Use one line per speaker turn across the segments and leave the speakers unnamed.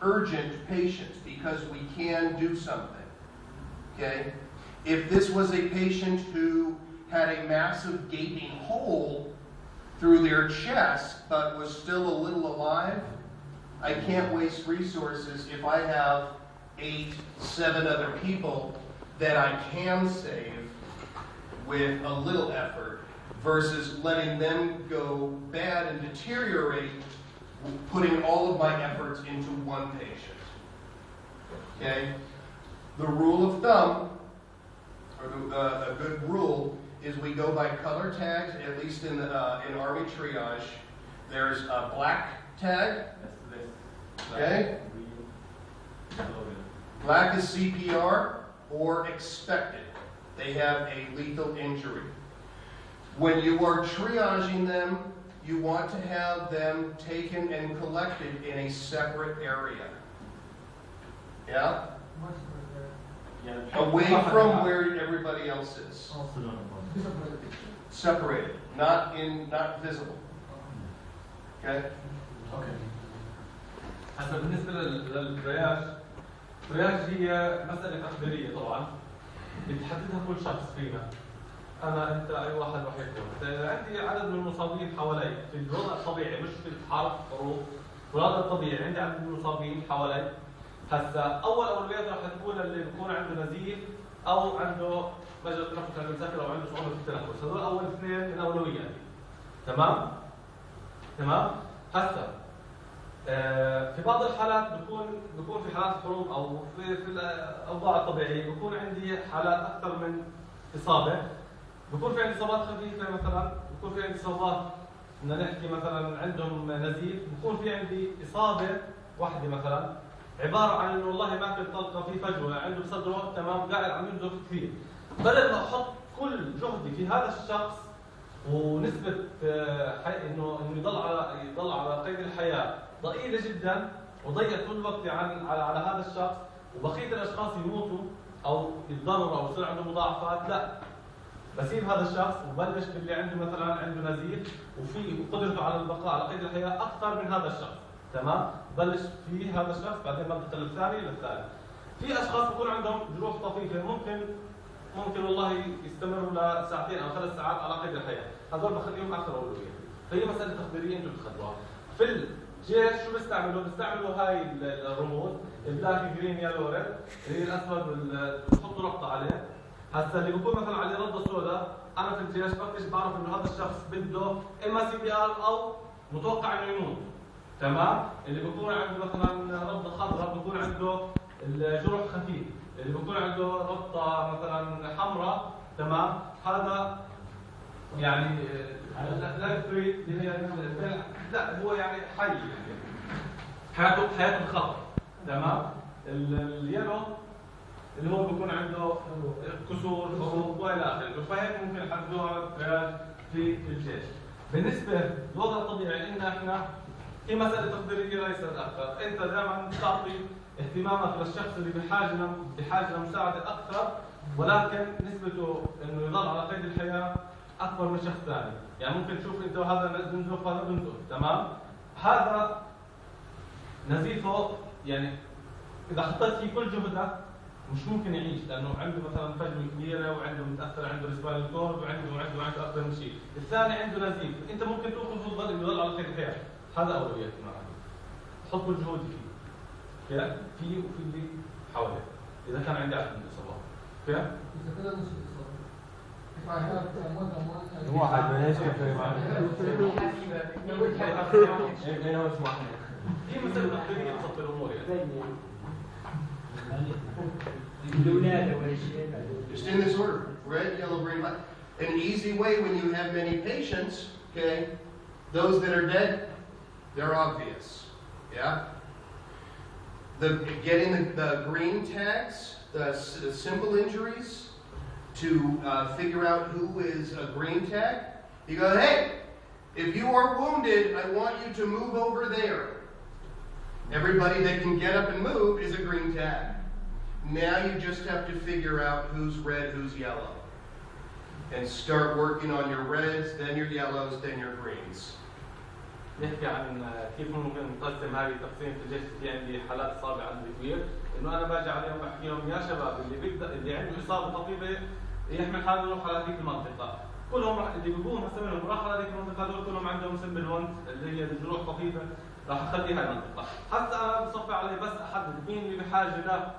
urgent patients because we can do something. Okay? If this was a patient who had a massive gaping hole through their chest but was still a little alive, I can't waste resources if I have 8, 7 other people that I can save with a little effort versus letting them go bad and deteriorate, putting all of my efforts into one patient. Okay? The rule of thumb, or a good rule, is we go by color tags, at least in Army triage. There's a black tag. Okay? Black is CPR or expected. They have a lethal injury. When you are triaging them, you want to have them taken and collected in a separate area. Yeah? Away from where everybody else is. Separated, not visible. Okay?
اوكي. هسه بالنسبه للترياج، الترياج هي مساله تقديريه طبعا بتحددها كل شخص فينا. انا انت اي واحد راح يكون. عندي عدد من المصابين حوالي في الوضع الطبيعي، مش في حاله الظروف، في الوضع الطبيعي عندي عدد من المصابين حوالي. هسه اول اولويات راح تكون اللي بيكون عنده نزيف او عنده مجرى تنفس عنده مسكر او عنده صعوبه في التنفس، هذول اول اثنين من اولوياتي. تمام؟ تمام؟ هسه في بعض الحالات بكون في حالات حروب او في الاوضاع الطبيعيه بكون عندي حالات اكثر من اصابه، بكون في عندي اصابات خفيفه مثلا، بكون في عندي اصابات بدنا نحكي مثلا عندهم نزيف، بكون في عندي اصابه واحده مثلا عباره عن انه والله ماكل طلقه في فجوه عنده بصدره تمام قاعد عم ينزف كثير. بدل ما احط كل جهدي في هذا الشخص ونسبه انه يضل على قيد الحياه ضئيله جدا وضيع كل وقتي على هذا الشخص وبقيه الاشخاص يموتوا او يتضرروا او يصير عندهم مضاعفات، لا بسيب هذا الشخص وبلش باللي عنده مثلا عنده نزيف وفي قدرته على البقاء على قيد الحياه اكثر من هذا الشخص. تمام؟ بلش في هذا الشخص بعدين بدخل الثاني للثالث. في اشخاص بكون عندهم جروح طفيفه ممكن والله يستمروا لساعتين او 3 ساعات على قيد الحياه، هذول بخليهم اكثر اولويه. فهي مساله تقديريه انتم بتخلوها. في الجيش شو بيستعملوا؟ بيستعملوا هاي الرموز البلاك جرين يالو ريد اللي هي الاسود بحطوا ربطه عليه. هسه اللي بكون مثلا عليه ربطه سوداء، انا في الجيش بكتشف بعرف انه هذا الشخص بده اما CPR او متوقع انه يموت. تمام؟ اللي بكون عنده مثلا ربطه خضراء بكون عنده الجرح خفيف، اللي بكون عنده ربطه مثلا حمراء تمام؟ هذا يعني لا تريد اللي هي لا هو يعني حي يعني حياته بخطر. تمام؟ اليلو اللي هو بيكون عنده كسور حروق والى اخره، فهيك ممكن يحددوها في الجيش. بالنسبه للوضع الطبيعي ان احنا هي مساله تقديريه ليست اكثر، انت دائما تعطي اهتمامك للشخص اللي بحاجه لمساعده اكثر، ولكن نسبته انه يظل على قيد الحياه اكبر من شخص ثاني، يعني ممكن تشوف انت هذا بنزف هذا بنزف، تمام؟ هذا نزيفه يعني اذا حطيت فيه كل جهدك مش ممكن يعيش، لانه عنده مثلا فجوه كبيره وعنده متاثر عنده ريسبيرال كورد وعنده اكثر من شيء، الثاني عنده نزيف، انت ممكن تاخذ يضل على قيد الحياه، هذا اولوياتي معك. حط كل جهودي فيه. فيه وفي اللي حواليه. اذا كان عندي عدد من الاصابات. اذا
كده نص الاصابات.
واحد من ايش
هي مسألة تقديرية تخطي الأمور
Just in this order: red, yellow, green, black. An easy way when you have many patients, okay, those that are dead, they're obvious. Yeah? Getting the green tags, the simple injuries, to figure out who is a green tag. You go, hey, if you are wounded, I want you to move over there. Everybody that can get up and move is a green tag. Now you just have to figure out who's red, who's yellow. And start working on your reds, then your yellows, then your greens.
نحكي عن كيف ممكن نقسم هذه التقسيم في الجيش. في عندي حالات إصابة عندي كبير، إنه أنا باجي عليهم بحكي لهم يا شباب اللي عنده إصابة طبيبة يحمل حاله يروح على هذيك المنطقة. كلهم راح اللي بيقوم هسه منهم راح على هذيك المنطقة، دول كلهم عندهم سمبل وانت اللي هي الجروح طبيبة، راح أخليها المنطقة. حتى أنا بصفي عليه بس أحدد مين اللي بحاجة له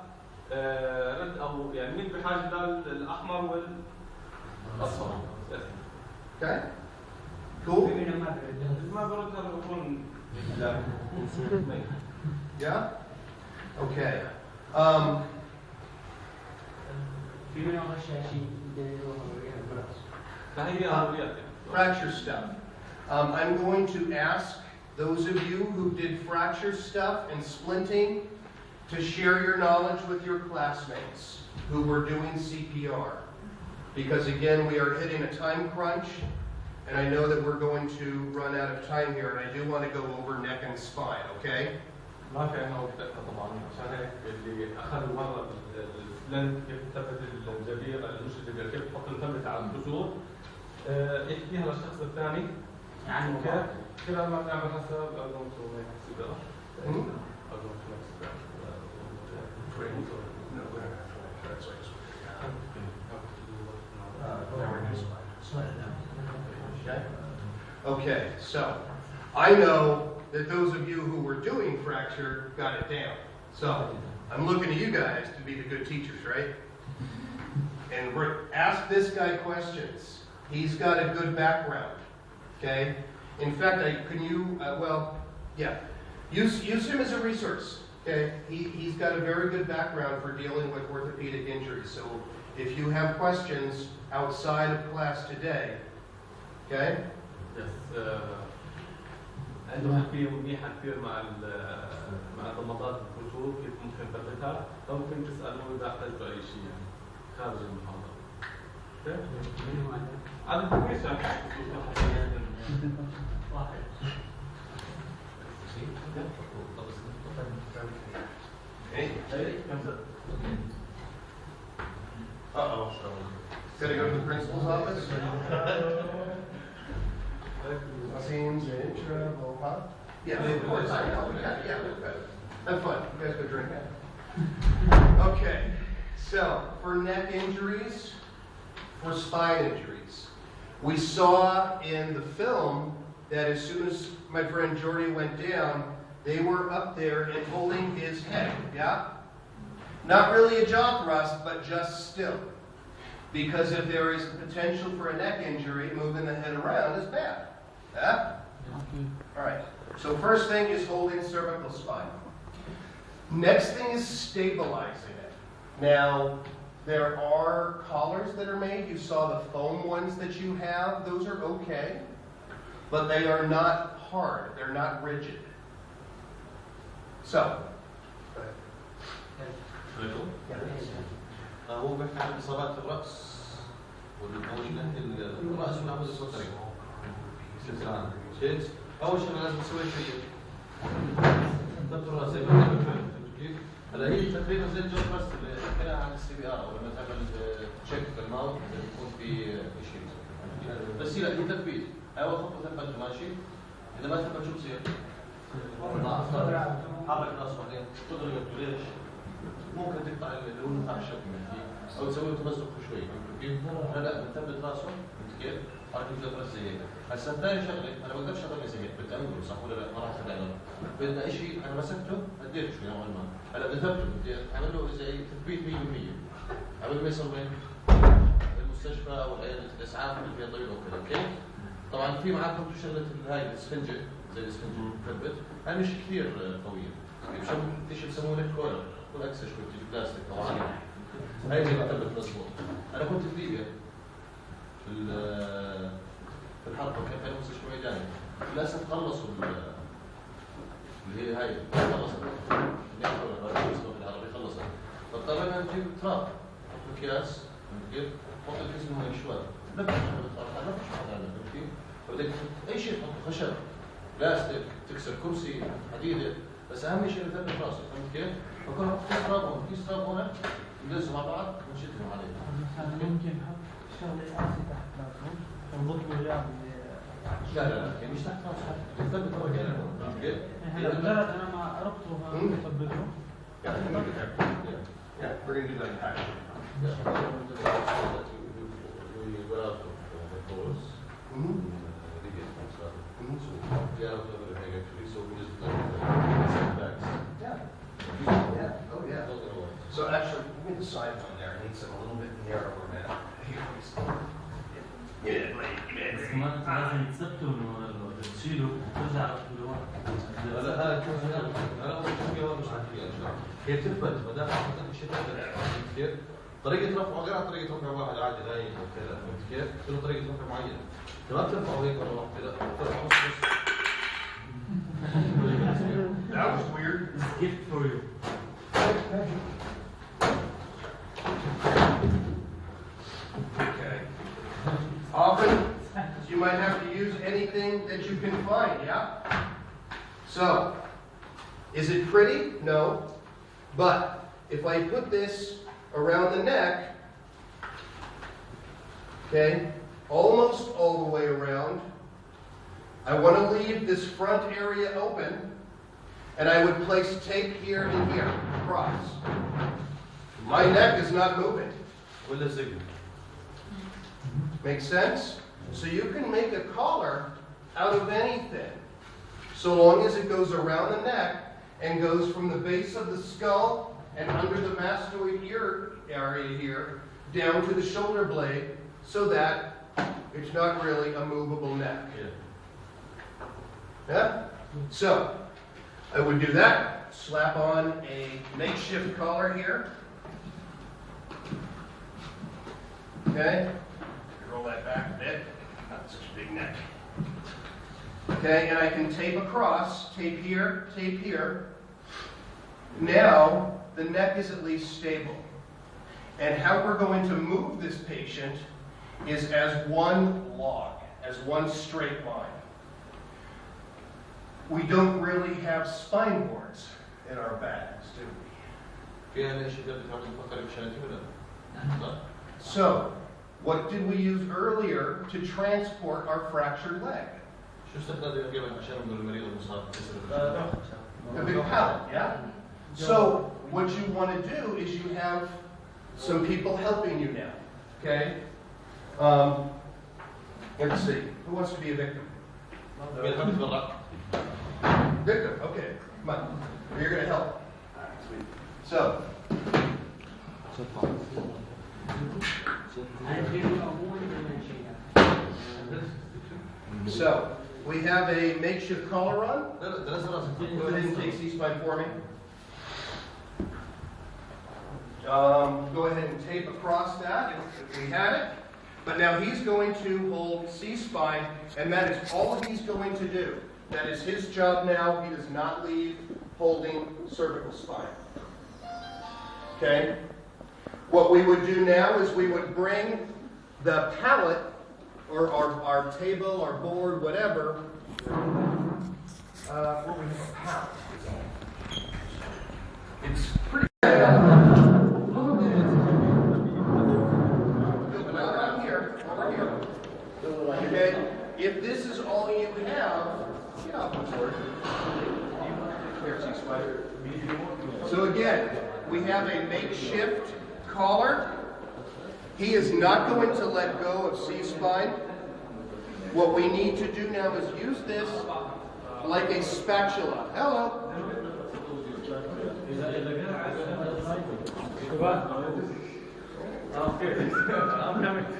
رد، أو يعني مين بحاجة للأحمر والأصفر.
Okay. Cool.
ما برد هذا بكون
Yeah. Okay.
في منهم غشاشين
فهي أولويات.
Fracture stuff. I'm going to ask those of you who did fracture stuff and splinting to share your knowledge with your classmates who were doing CPR. Because again, we are hitting a time crunch, and I know that we're going to run out of time here, and I do want to go over neck and spine, okay?
ما في عندنا وقت طبعا، عشان هيك اللي اخذوا مره السلنت كيف تثبت الجبير، مش الجبير، كيف تحط الثبت على الكسور، يحكيها للشخص الثاني يعني كيف خلال ما بنعمل حساب قبل ما نسوي حساب.
Okay, so I know that those of you who were doing fracture got it down. So I'm looking to you guys to be the good teachers, right? And ask this guy questions. He's got a good background, okay? In fact, use him as a resource, okay? He's got a very good background for dealing with orthopedic injuries. So if you have questions outside of class today, okay?
Yes. عندهم خلفية منيحة كثير مع ضمادات الكسور، كيف ممكن تثبتها، أو ممكن تسألوا إذا احتجتوا أي شيء يعني خارج المحاضرة. عدد كبير شاف واحد.
Uh-oh. Gotta go to the principal's office? Seems in trouble, huh? Yeah, of course. I know. Yeah, have fun. You guys go drink that. Okay. So, for neck injuries, for spine injuries, we saw in the film that as soon as my friend Jordy went down, they were up there and holding his head, yeah? Not really a jaw thrust, but just still. Because if there is potential for a neck injury, moving the head around is bad. Yeah? All right. So first thing is holding cervical spine. Next thing is stabilizing it. Now, there are collars that are made. You saw the foam ones that you have. Those are okay. But they are not hard. They're not rigid. So.
هو بيحكي عن اصابات الراس والمشكله الراس والعمود الفقري. شفت؟ اول شيء لازم تسوي شيء ضبط الراس زي ما قلت كيف؟ هلا هي تقريبا زي الجو بس اللي حكينا عن السي بي ار او لما تعمل تشيك في الماوث يكون في شيء. بس هي تثبيت. اول خطوه ثبت ماشي. اذا ما ثبت شو بصير؟ حرك راسه بعدين تضرب ليش؟ ممكن تقطع اللي هو نقطع الشبكه او تسوي له تمزق شوي. كيف؟ لا بنثبت راسه فهمت كيف؟ حركه الجو بس زي هيك. هسه ثاني شغله انا ما بقدرش اضل زي هيك بدي انقله صح ولا لا؟ ما راح استدعي بدنا شيء انا مسكته اديته شوي نوعا ما. هلا بثبته بدي اعمل له زي تثبيت 100% قبل ما يصل وين؟ المستشفى او الاسعاف اللي فيها طبيب وكذا اوكي؟ طبعا في معاكم شغله هاي الاسفنجه زي الاسفنجه بثبت هاي مش كثير قويه. شيء بسمونه كولر والعكس شوي بتيجي بلاستيك او عالي. هاي زي ما ثبت مضبوط. انا كنت في ليبيا في الحرب كان في المستشفى الميداني. للاسف خلصوا اللي هي هاي خلصت. بالعربي خلصت. فاضطرينا نجيب تراب اكياس كيف؟ حط الجسم هاي شوي. نفس كيف؟ فبدك اي شيء تحطه خشب بلاستيك تكسر كرسي حديده بس اهم شيء نثبت راسه فهمت كيف؟ فكنا نحط كيس تراب هون كيس تراب هون ندزهم مع بعض ونشدهم عليه.
ممكن نحط شغله اساسي تحت راسه ونضبط له اياه
لا لا لا يعني مش تحت راس حد تثبت مكانه كيف؟
هلا مجرد انا ما ربطه ثبته.
Yeah, we're going to do that in action. Oh yeah. So actually, give me the side one there. It needs a little bit narrower now. Here, please. Yeah,
بس ما لازم تثبته انه تشيله وترجع لورا.
هي بتثبت ما دام حطيت شيء فهمت كيف؟ طريقة رفعه غير عن طريقة رفع واحد عادي نايم وكذا فهمت كيف؟ له طريقة رفع معينة. ما بترفعه هيك مرة واحدة لا بترفعه نص.
That was weird.
It's a gift for you.
Okay. Often, you might have to use anything that you can find, yeah? So, is it pretty? No. But, if I put this around the neck, okay, almost all the way around, I want to leave this front area open, and I would place tape here and here, across. My neck is not moving.
ولا زقل.
Make sense? So you can make a collar out of anything, so long as it goes around the neck and goes from the base of the skull and under the mastoid ear area here down to the shoulder blade, so that it's not really a movable neck. Yeah? So, I would do that, slap on a makeshift collar here. Okay? Roll that back a bit. Not such a big neck. Okay, and I can tape across, tape here, tape here. Now, the neck is at least stable. And how we're going to move this patient is as one log, as one straight line. We don't really have spine boards in our bags, do we?
فيها ليش تقدر تعمل فقرة بشانتي ولا؟
So, what did we use earlier to transport our fractured leg?
شو استخدام الجبل عشان إنه المريض المصاب يصير؟
A big pallet, yeah? So, what you want to do is you have some people helping you now, okay? Let's see, who wants to be a victim? Victim, okay, come on. You're going to help. So, we have a makeshift collar on. Go ahead and take C-spine for me. Go ahead and tape across that if we had it. But now he's going to hold C-spine, and that is all he's going to do. That is his job now. He does not leave holding cervical spine. Okay? What we would do now is we would bring the pallet, or our table, our board, whatever. What we have a pallet. It's pretty. Over here. Okay? If this is all you have, get off the board. So again, we have a makeshift collar. He is not going to let go of C-spine. What we need to do now is use this like a spatula. Hello.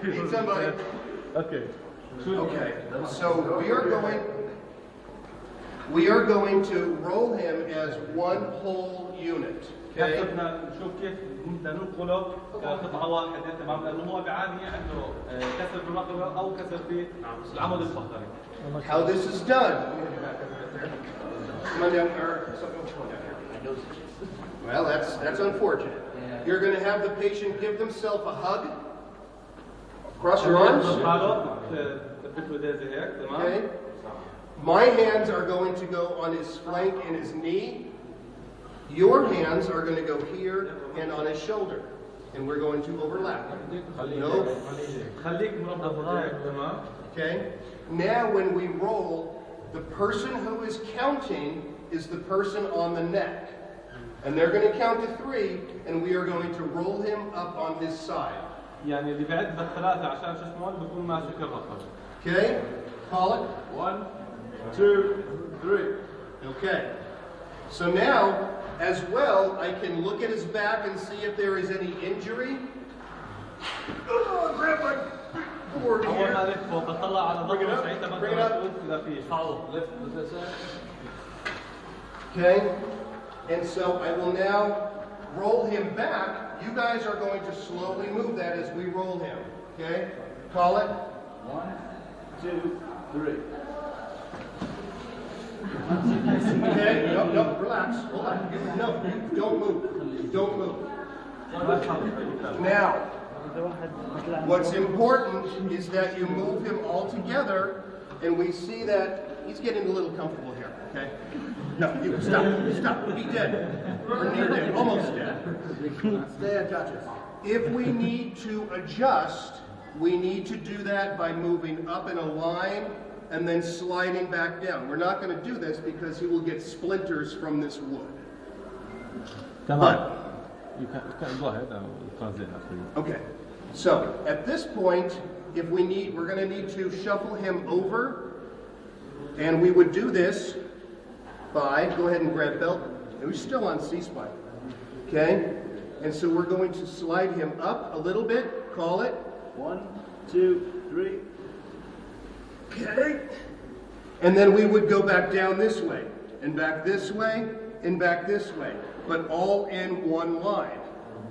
Need somebody.
Okay.
Okay. So we are going to roll him as one whole unit. Okay.
بدنا نشوف كيف بدنا ننقله كقطعه واحده تمام لانه هو بيعاني عنده كسر بالرقبه او كسر في العمود الفقري.
How this is done? Come on down, well, that's unfortunate. You're going to have the patient give themselves a hug. Cross your arms. Okay. My hands are going to go on his flank and his knee. Your hands are going to go here and on his shoulder. And we're going to overlap. No. Okay. Now when we roll, the person who is counting is the person on the neck. And they're going to count to 3, and we are going to roll him up on his side.
يعني اللي بعد بالثلاثة عشان شو اسمه بكون ماسك الرقم.
Okay? Call it. 1, 2, 3. Okay. So now, as well, I can look at his back and see if there is any injury. Oh, grab my board
أول ما
here.
لفه بطلع على
Bring it
ظهره
up.
ساعتها
Bring it
بقدر
up.
أقول إذا في فاول لفت
Okay? And so I will now roll him back. You guys are going to slowly move that as we roll him. Okay? Call it.
1, 2, 3.
Okay? No, relax. Hold on. No, don't move. Don't move. Now, what's important is that you move him all together, and we see that he's getting a little comfortable here, okay? No, you stop, be dead. We're near dead, almost dead. Stay unconscious. If we need to adjust, we need to do that by moving up in a line and then sliding back down. We're not going to do this because he will get splinters from this wood.
تمام. You can go ahead and translate after you.
Okay, so at this point, if we need, we're going to need to shuffle him over, and we would do this by, go ahead and grab belt, and we're still on C-spine, okay? And so we're going to slide him up a little bit, call it.
1, 2, 3.
Okay. And then we would go back down this way, and back this way, and back this way, but all in one line.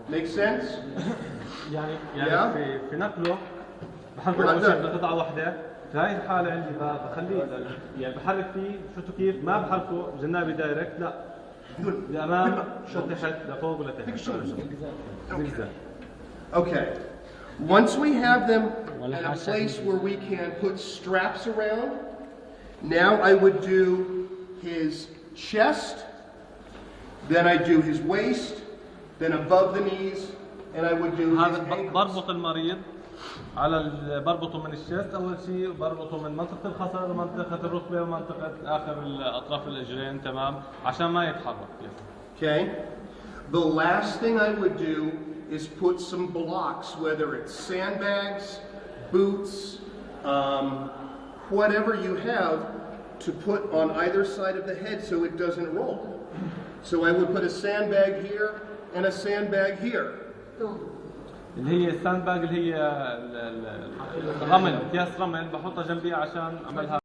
Make sense?
يعني
Yeah.
في نقله بحركه أول شيء بقطعة واحدة. في هاي الحالة عندي بخليه يعني بحرك فيه شفتوا كيف؟ ما بحركه جنابي دايركت لا. لأمام لتحت لفوق ولتحت. زجزاج.
Okay. Once we have them at a place where we can put straps around, now I would do his chest, then I do his waist, then above the knees, and I would do his
هذا
ankles.
بربط المريض على بربطه من الشيست اول شيء بربطه من منطقه الخصر لمنطقه الركبه ومنطقه اخر اطراف الاجرين تمام عشان ما يتحرك.
Okay. The last thing I would do is put some blocks, whether it's sandbags, boots, whatever you have, to put on either side of the head so it doesn't roll. So I would put a sandbag here and a sandbag here.
اللي هي الساند باج اللي هي الرمل اكياس رمل بحطها جنبي عشان اعملها